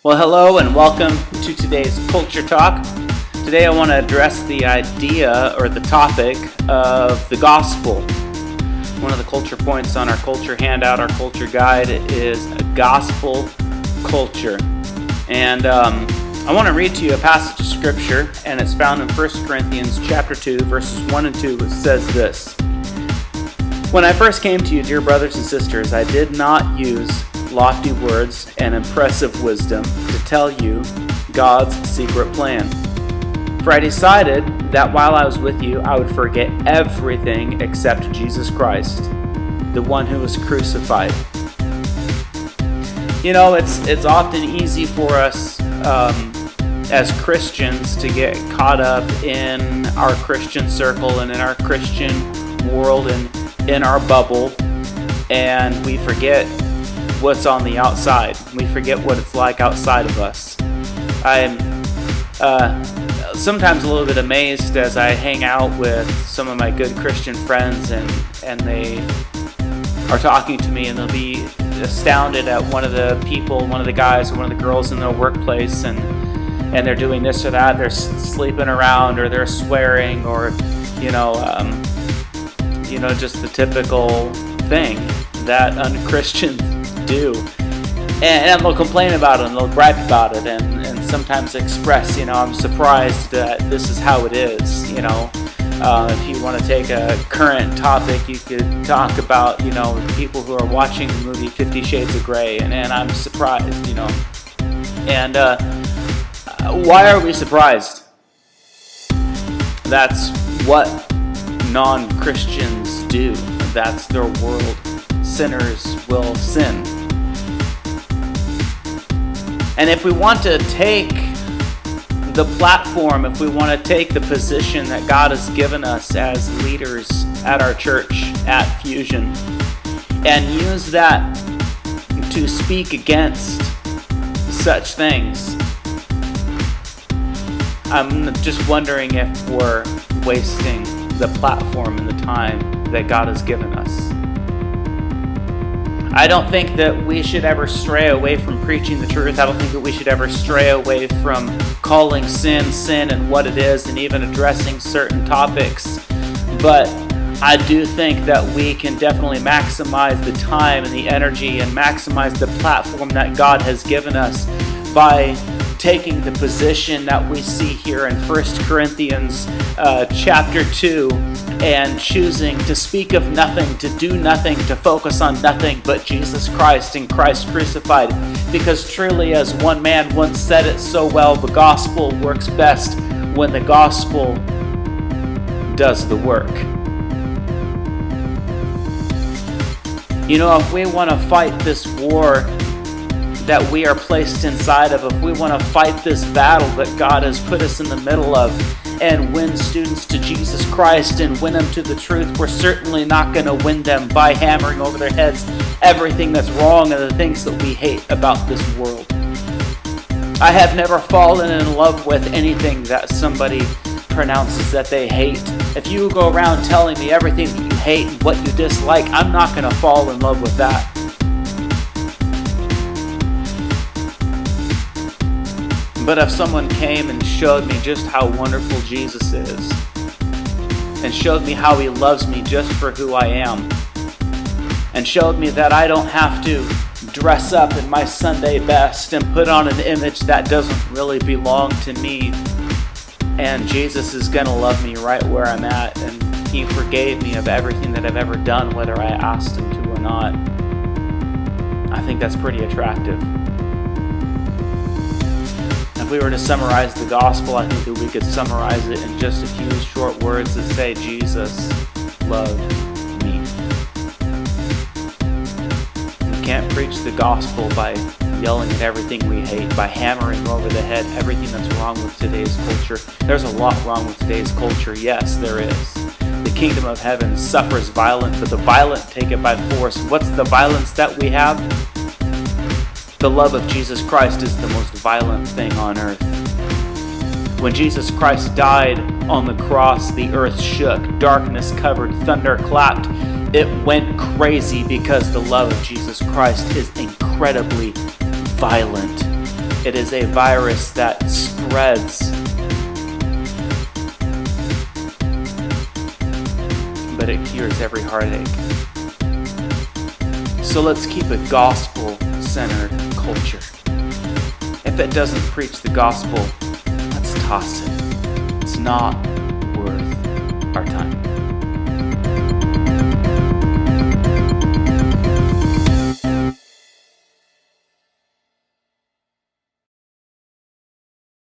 Well, hello and welcome to today's Culture Talk. Today I want to address the idea or the topic of the gospel. One of the culture points on our culture handout, our culture guide, is a gospel culture. And I want to read to you a passage of scripture, and it's found in 1 Corinthians chapter 2, verses 1 and 2, which says this. When I first came to you, dear brothers and sisters, I did not use lofty words and impressive wisdom to tell you God's secret plan. For I decided that while I was with you, I would forget everything except Jesus Christ, the one who was crucified. You know, it's often easy for us as Christians to get caught up in our Christian circle and in our Christian world and in our bubble, and we forget what's on the outside. We forget what it's like outside of us. I'm sometimes a little bit amazed as I hang out with some of my good Christian friends and they are talking to me, and they'll be astounded at one of the guys or one of the girls in their workplace, and they're doing this or that. They're sleeping around, or they're swearing, or just the typical thing that unchristians do. And they'll complain about it, and they'll gripe about it, and sometimes express, I'm surprised that this is how it is. If you want to take a current topic, you could talk about, people who are watching the movie 50 Shades of Grey, and I'm surprised, And why are we surprised? That's what non-Christians do. That's their world. Sinners will sin. And if we want to take the platform, if we want to take the position that God has given us as leaders at our church, at Fusion, and use that to speak against such things, I'm just wondering if we're wasting the platform and the time that God has given us. I don't think that we should ever stray away from preaching the truth. I don't think that we should ever stray away from calling sin and what it is, and even addressing certain topics. But I do think that we can definitely maximize the time and the energy and maximize the platform that God has given us by taking the position that we see here in 1 Corinthians chapter 2, and choosing to speak of nothing, to do nothing, to focus on nothing but Jesus Christ and Christ crucified. Because truly, as one man once said it so well, the gospel works best when the gospel does the work. If we want to fight this war that we are placed inside of, if we want to fight this battle that God has put us in the middle of, and win students to Jesus Christ and win them to the truth, we're certainly not going to win them by hammering over their heads everything that's wrong and the things that we hate about this world. I have never fallen in love with anything that somebody pronounces that they hate. If you go around telling me everything that you hate and what you dislike, I'm not going to fall in love with that. But if someone came and showed me just how wonderful Jesus is, and showed me how He loves me just for who I am, and showed me that I don't have to dress up in my Sunday best and put on an image that doesn't really belong to me, and Jesus is going to love me right where I'm at, and He forgave me of everything that I've ever done, whether I asked Him to or not, I think that's pretty attractive. If we were to summarize the gospel, I think that we could summarize it in just a few short words that say, Jesus loved me. We can't preach the gospel by yelling at everything we hate, by hammering over the head everything that's wrong with today's culture. There's a lot wrong with today's culture. Yes, there is. The kingdom of heaven suffers violence, but the violent take it by force. What's the violence that we have? The love of Jesus Christ is the most violent thing on earth. When Jesus Christ died on the cross, the earth shook, darkness covered, thunder clapped. It went crazy because the love of Jesus Christ is incredibly violent. It is a virus that spreads, but it cures every heartache. So let's keep a gospel-centered culture. If it doesn't preach the gospel, let's toss it. It's not worth our time.